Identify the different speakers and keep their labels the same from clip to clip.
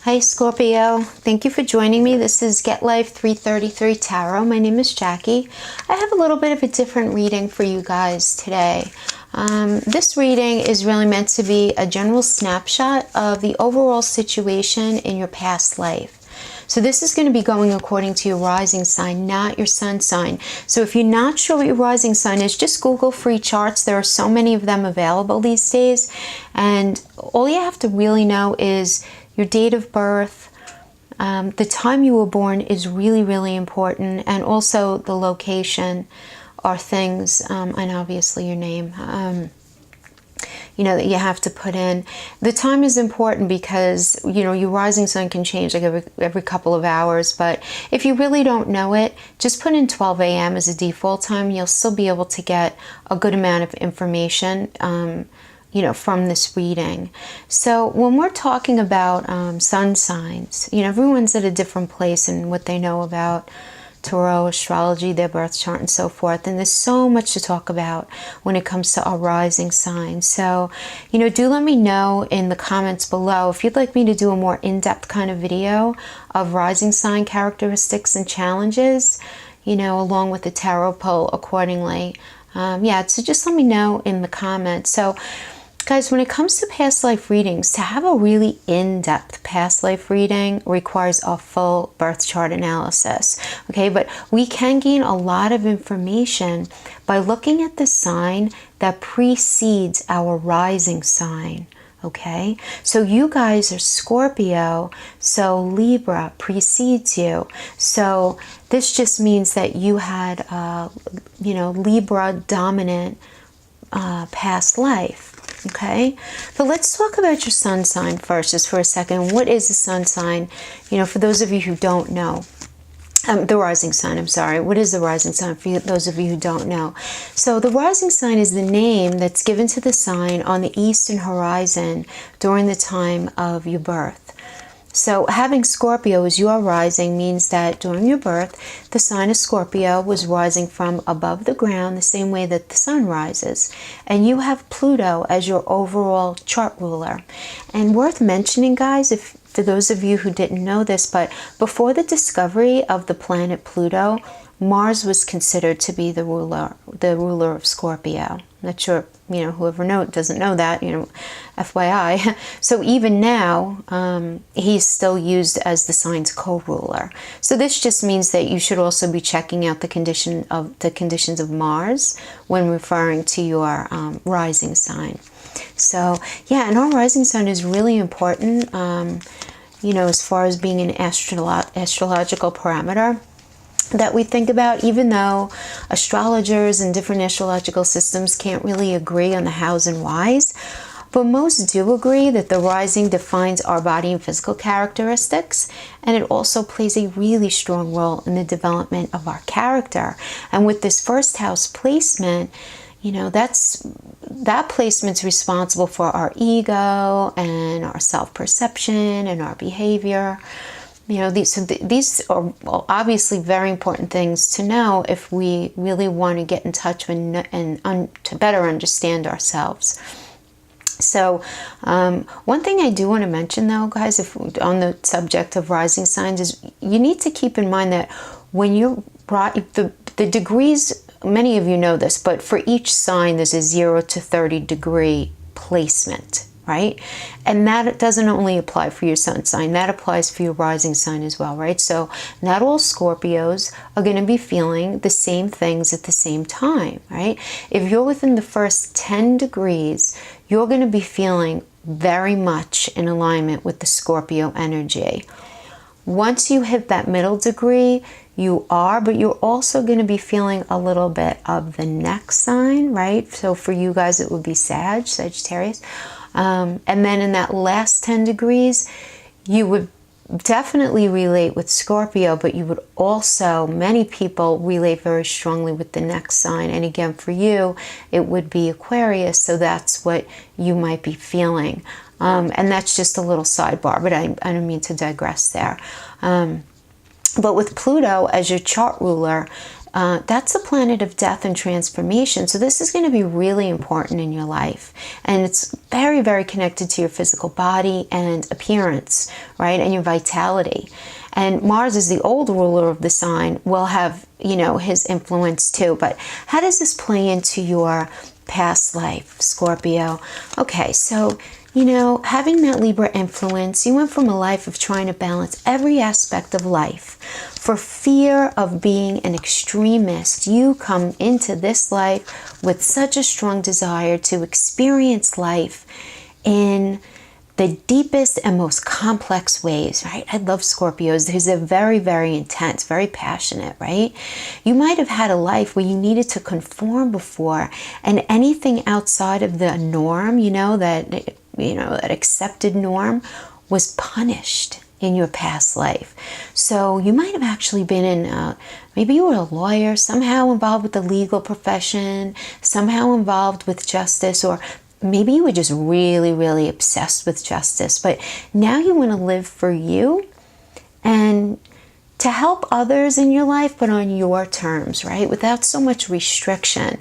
Speaker 1: Hi Scorpio, thank you for joining me. This is Get Life 333 Tarot. My name is Jackie. I have a little bit of a different reading for you guys today. This reading is really meant to be a general snapshot of the overall situation in your past life. So this is going to be going according to your rising sign, not your sun sign. So if you're not sure what your rising sign is, just Google free charts. There are so many of them available these days. And all you have to really know is your date of birth, the time you were born is really, really important. And also the location are things, and obviously your name, that you have to put in. The time is important because, your rising sign can change like every couple of hours. But if you really don't know it, just put in 12 a.m. as a default time. You'll still be able to get a good amount of information, from this reading. So when we're talking about sun signs, everyone's at a different place in what they know about tarot, astrology, their birth chart, and so forth. And there's so much to talk about when it comes to our rising signs. So, do let me know in the comments below if you'd like me to do a more in-depth kind of video of rising sign characteristics and challenges, along with the tarot pull accordingly. So just let me know in the comments. So, guys, when it comes to past life readings, to have a really in-depth past life reading requires a full birth chart analysis, okay? But we can gain a lot of information by looking at the sign that precedes our rising sign, okay? So you guys are Scorpio, so Libra precedes you. So this just means that you had, Libra dominant past life. Okay, so let's talk about your sun sign first, just for a second. What is the sun sign? For those of you who don't know, the rising sign, I'm sorry. What is the rising sign for those of you who don't know? So the rising sign is the name that's given to the sign on the eastern horizon during the time of your birth. So having Scorpio as your rising means that during your birth, the sign of Scorpio was rising from above the ground the same way that the sun rises. And you have Pluto as your overall chart ruler. And worth mentioning, guys, for those of you who didn't know this, but before the discovery of the planet Pluto, Mars was considered to be the ruler of Scorpio. Not sure, whoever doesn't know that, FYI. So even now, he's still used as the sign's co-ruler. So this just means that you should also be checking out the conditions of Mars when referring to your rising sign. So yeah, and our rising sign is really important, as far as being an astrological parameter that we think about, even though astrologers and different astrological systems can't really agree on the hows and whys. But most do agree that the rising defines our body and physical characteristics, and it also plays a really strong role in the development of our character. And with this first house placement, that placement's responsible for our ego and our self-perception and our behavior. These are obviously very important things to know if we really want to get in touch and to better understand ourselves. So one thing I do want to mention, though, guys, if on the subject of rising signs, is you need to keep in mind that when you're the degrees, many of you know this, but for each sign there's a 0 to 30 degree placement. Right? And that doesn't only apply for your sun sign, that applies for your rising sign as well, right? So not all Scorpios are going to be feeling the same things at the same time, right? If you're within the first 10 degrees, you're going to be feeling very much in alignment with the Scorpio energy. Once you hit that middle degree, but you're also going to be feeling a little bit of the next sign, right? So for you guys, it would be Sagittarius. And then in that last 10 degrees, you would definitely relate with Scorpio, but you would also, many people relate very strongly with the next sign. And again, for you, it would be Aquarius. So that's what you might be feeling. And that's just a little sidebar, but I don't mean to digress there. But with Pluto as your chart ruler, That's the planet of death and transformation. So this is going to be really important in your life. And it's very, very connected to your physical body and appearance, right? And your vitality. And Mars is the old ruler of the sign, will have, his influence too. But how does this play into your past life, Scorpio? Okay, so having that Libra influence, you went from a life of trying to balance every aspect of life. For fear of being an extremist, you come into this life with such a strong desire to experience life in the deepest and most complex ways, right? I love Scorpios. They're very, very intense, very passionate, right? You might have had a life where you needed to conform before, and anything outside of the norm, that accepted norm, was punished in your past life. So you might have actually been in, maybe you were a lawyer, somehow involved with the legal profession, somehow involved with justice, or maybe you were just really, really obsessed with justice, but now you want to live for you and to help others in your life, but on your terms, right? Without so much restriction.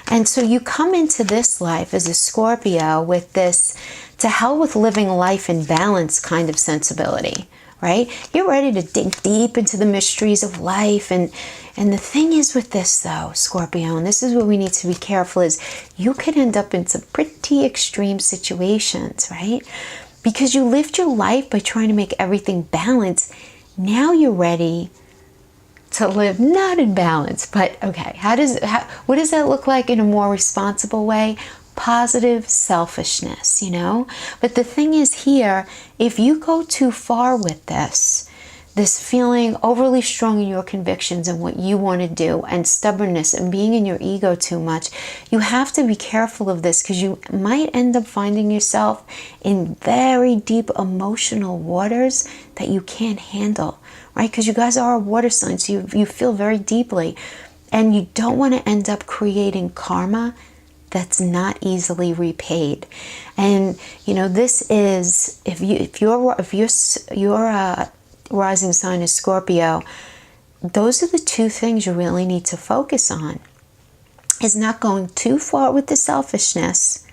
Speaker 1: And so you come into this life as a Scorpio with this to hell with living life in balance kind of sensibility, right? You're ready to dig deep into the mysteries of life. And the thing is with this though, Scorpio, and this is where we need to be careful, is you could end up in some pretty extreme situations, right? Because you lived your life by trying to make everything balance. Now you're ready to live not in balance, but okay, what does that look like in a more responsible way? Positive selfishness, But the thing is here, if you go too far with this feeling overly strong in your convictions and what you want to do, and stubbornness and being in your ego too much, you have to be careful of this, because you might end up finding yourself in very deep emotional waters that you can't handle, right? Because you guys are a water sign, so you feel very deeply, and you don't want to end up creating karma that's not easily repaid. And this is, if your rising sign is Scorpio, those are the two things you really need to focus on, is not going too far with the selfishness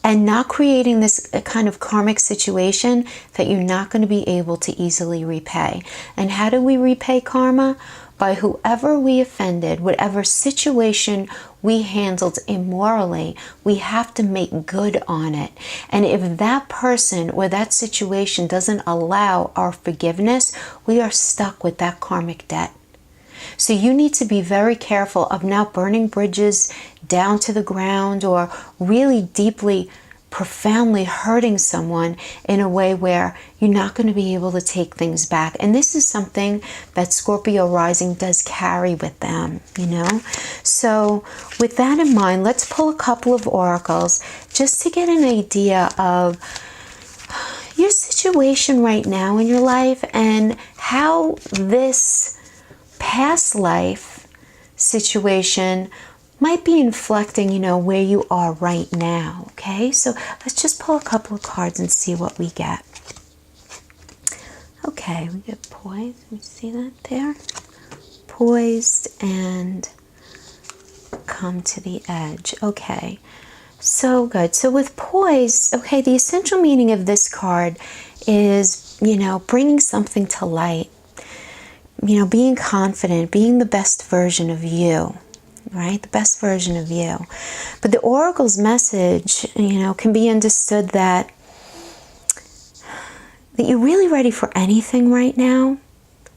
Speaker 1: and not creating this kind of karmic situation that you're not going to be able to easily repay. And how do we repay karma? By whoever we offended, whatever situation we handled immorally, we have to make good on it. And if that person or that situation doesn't allow our forgiveness, we are stuck with that karmic debt. So you need to be very careful of not burning bridges down to the ground, or really deeply, profoundly hurting someone in a way where you're not going to be able to take things back. And this is something that Scorpio rising does carry with them, So with that in mind, let's pull a couple of oracles just to get an idea of your situation right now in your life and how this past life situation might be inflecting, where you are right now, okay? So let's just pull a couple of cards and see what we get. Okay, we get poised. Let me see that there. Poised and come to the edge. Okay, so good. So with poised, okay, the essential meaning of this card is, bringing something to light. Being confident, being the best version of you. Right? The best version of you. But the oracle's message, can be understood that you're really ready for anything right now.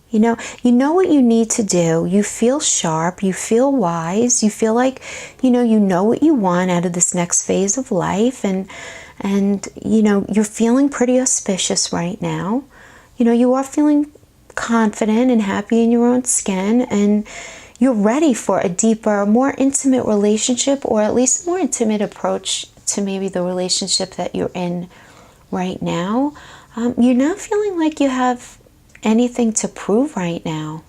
Speaker 1: You know what you need to do. You feel sharp, you feel wise, you feel like, you know what you want out of this next phase of life, and you're feeling pretty auspicious right now. You are feeling confident and happy in your own skin, and you're ready for a deeper, more intimate relationship, or at least more intimate approach to maybe the relationship that you're in right now. You're not feeling like you have anything to prove right now.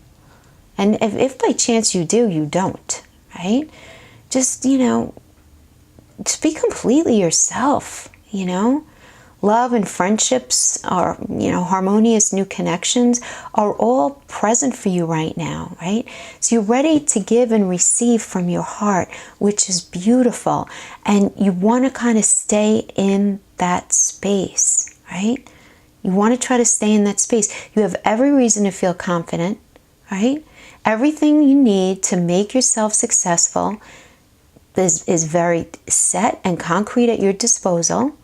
Speaker 1: And if by chance you do, you don't, right? Just, just be completely yourself, Love and friendships are, harmonious new connections are all present for you right now, right? So you're ready to give and receive from your heart, which is beautiful. And you want to kind of stay in that space, right? You want to try to stay in that space. You have every reason to feel confident, right? Everything you need to make yourself successful is very set and concrete at your disposal.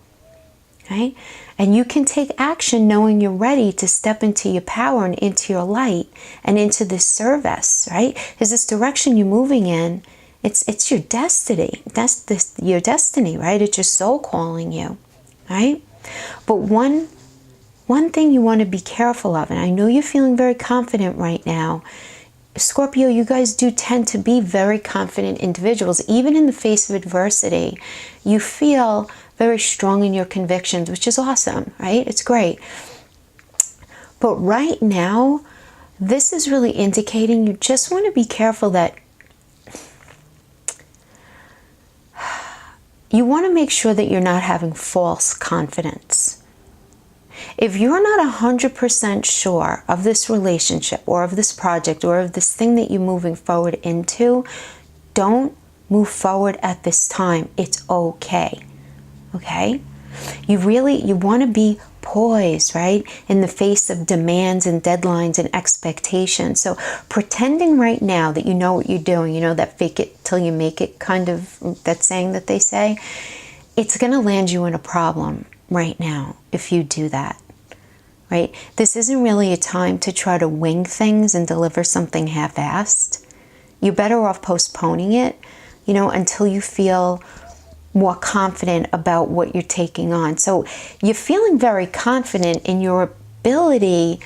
Speaker 1: Right? And you can take action knowing you're ready to step into your power and into your light and into this service, right? Because this direction you're moving in, it's your destiny. That's your destiny, right? It's your soul calling you, right? But one thing you want to be careful of, and I know you're feeling very confident right now, Scorpio, you guys do tend to be very confident individuals. Even in the face of adversity, you feel very strong in your convictions, which is awesome, right? It's great. But right now, this is really indicating you just want to be careful that you want to make sure that you're not having false confidence. If you're not 100% sure of this relationship or of this project or of this thing that you're moving forward into, don't move forward at this time. It's okay. Okay? You want to be poised, right? In the face of demands and deadlines and expectations. So pretending right now that you know what you're doing, that fake it till you make it kind of, that saying that they say, it's going to land you in a problem right now if you do that, right? This isn't really a time to try to wing things and deliver something half-assed. You're better off postponing it, until you feel more confident about what you're taking on. So you're feeling very confident in your ability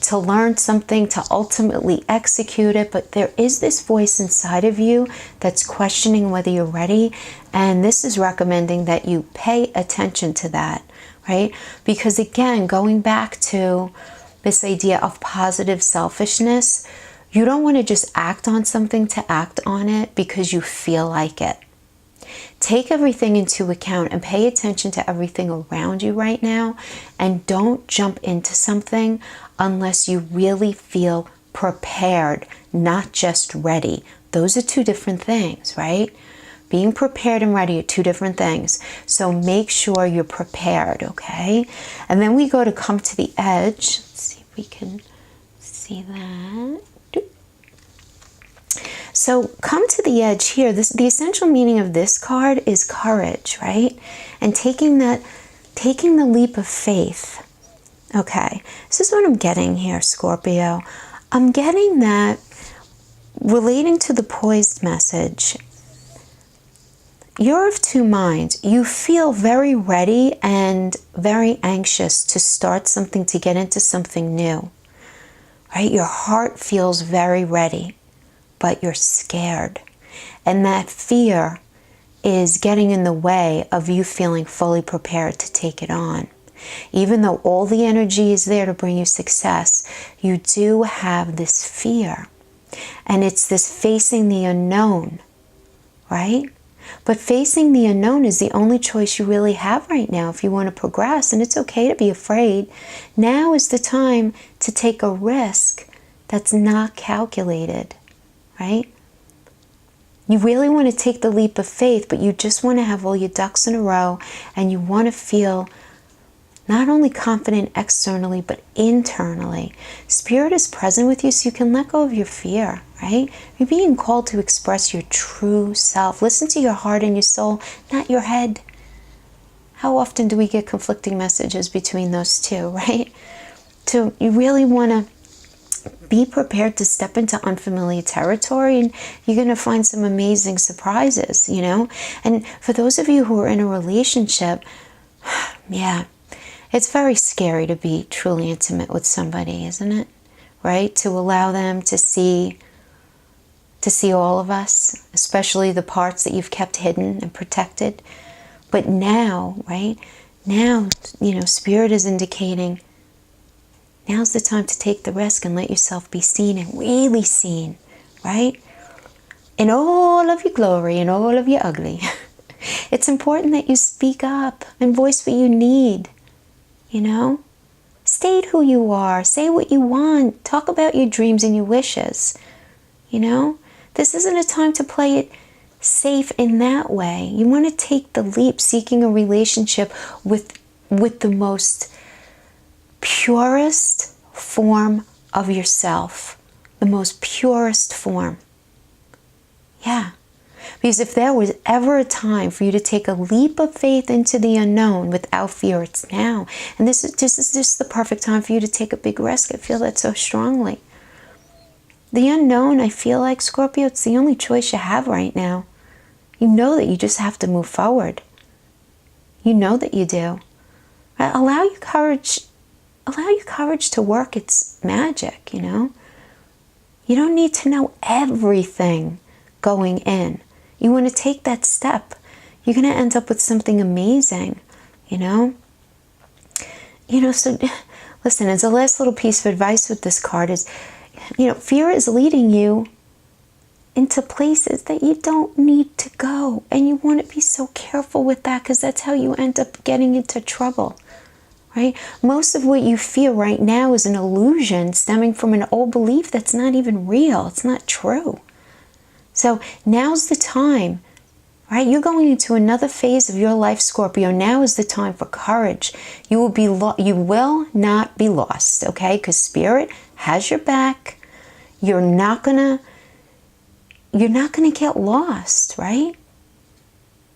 Speaker 1: to learn something, to ultimately execute it, but there is this voice inside of you that's questioning whether you're ready, and this is recommending that you pay attention to that, right? Because again, going back to this idea of positive selfishness, you don't want to just act on something to act on it because you feel like it. Take everything into account and pay attention to everything around you right now, and don't jump into something unless you really feel prepared, not just ready. Those are two different things, right? Being prepared and ready are two different things. So make sure you're prepared, okay? And then we go to come to the edge. Let's see if we can see that. So come to the edge here. The essential meaning of this card is courage, right? And taking the leap of faith. Okay, this is what I'm getting here, Scorpio. I'm getting that relating to the poised message. You're of two minds. You feel very ready and very anxious to start something, to get into something new, right? Your heart feels very ready, but you're scared. And that fear is getting in the way of you feeling fully prepared to take it on. Even though all the energy is there to bring you success, you do have this fear. And it's this facing the unknown, right? But facing the unknown is the only choice you really have right now if you want to progress. And it's okay to be afraid. Now is the time to take a risk that's not calculated, right? You really want to take the leap of faith, but you just want to have all your ducks in a row, and you want to feel not only confident externally, but internally. Spirit is present with you so you can let go of your fear, right? You're being called to express your true self. Listen to your heart and your soul, not your head. How often do we get conflicting messages between those two, right? So you really want to be prepared to step into unfamiliar territory, and you're going to find some amazing surprises, And for those of you who are in a relationship, yeah, it's very scary to be truly intimate with somebody, isn't it? Right? To allow them to see all of us, especially the parts that you've kept hidden and protected. But now, right? Now, Spirit is indicating now's the time to take the risk and let yourself be seen, and really seen, right? In all of your glory and all of your ugly. It's important that you speak up and voice what you need, you know? State who you are. Say what you want. Talk about your dreams and your wishes, you know? This isn't a time to play it safe in that way. You want to take the leap, seeking a relationship with the most purest form of yourself. The most purest form. Yeah. Because if there was ever a time for you to take a leap of faith into the unknown without fear, it's now. And this is just the perfect time for you to take a big risk. I feel that so strongly. The unknown, I feel like, Scorpio, it's the only choice you have right now. You know that you just have to move forward. You know that you do. Allow your courage to work its magic, you know? You don't need to know everything going in. You want to take that step. You're going to end up with something amazing, you know? You know, so listen, as a last little piece of advice with this card is, you know, fear is leading you into places that you don't need to go. And you want to be so careful with that, because that's how you end up getting into trouble, right? Most of what you feel right now is an illusion stemming from an old belief that's not even real. It's not true. So now's the time, right? You're going into another phase of your life, Scorpio. Now is the time for courage. You will not be lost, okay? Because Spirit has your back. You're not gonna get lost, right?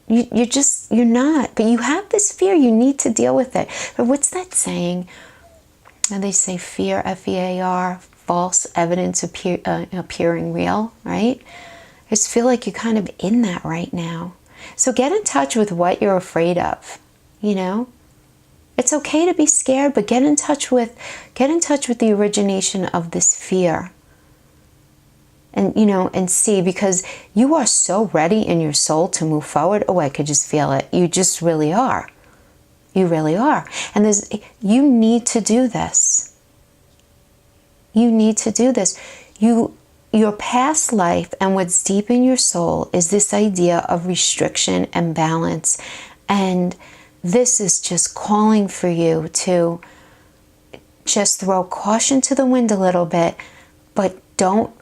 Speaker 1: You're not. But you have this fear. You need to deal with it. But what's that saying? And they say fear, F-E-A-R, false evidence appearing real, right? I just feel like you're kind of in that right now. So get in touch with what you're afraid of, you know? It's okay to be scared, but get in touch with the origination of this fear. And, you know, and see, because you are so ready in your soul to move forward. Oh, I could just feel it. You just really are. You really are. And you need to do this. You need to do this. Your past life and what's deep in your soul is this idea of restriction and balance. And this is just calling for you to just throw caution to the wind a little bit, but don't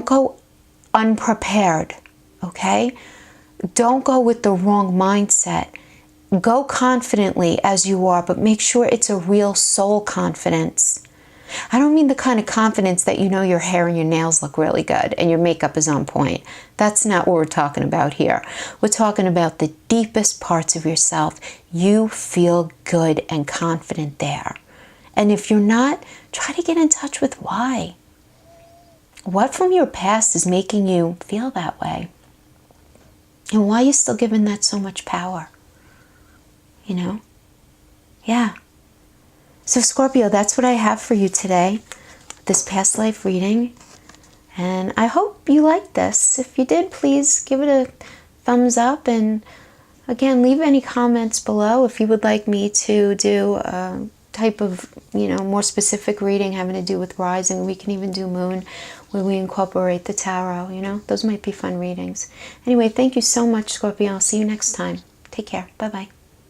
Speaker 1: go unprepared, okay? Don't go with the wrong mindset. Go confidently as you are, but make sure it's a real soul confidence. I don't mean the kind of confidence that you know your hair and your nails look really good and your makeup is on point. That's not what we're talking about here. We're talking about the deepest parts of yourself. You feel good and confident there. And if you're not, try to get in touch with why. What from your past is making you feel that way? And why are you still giving that so much power? You know? Yeah. So Scorpio, that's what I have for you today, this past life reading. And I hope you liked this. If you did, please give it a thumbs up. And again, leave any comments below if you would like me to do a type of, you know, more specific reading having to do with rising. We can even do moon, where we incorporate the tarot, you know. Those might be fun readings. Anyway, thank you so much, Scorpio. I'll see you next time. Take care. Bye-bye.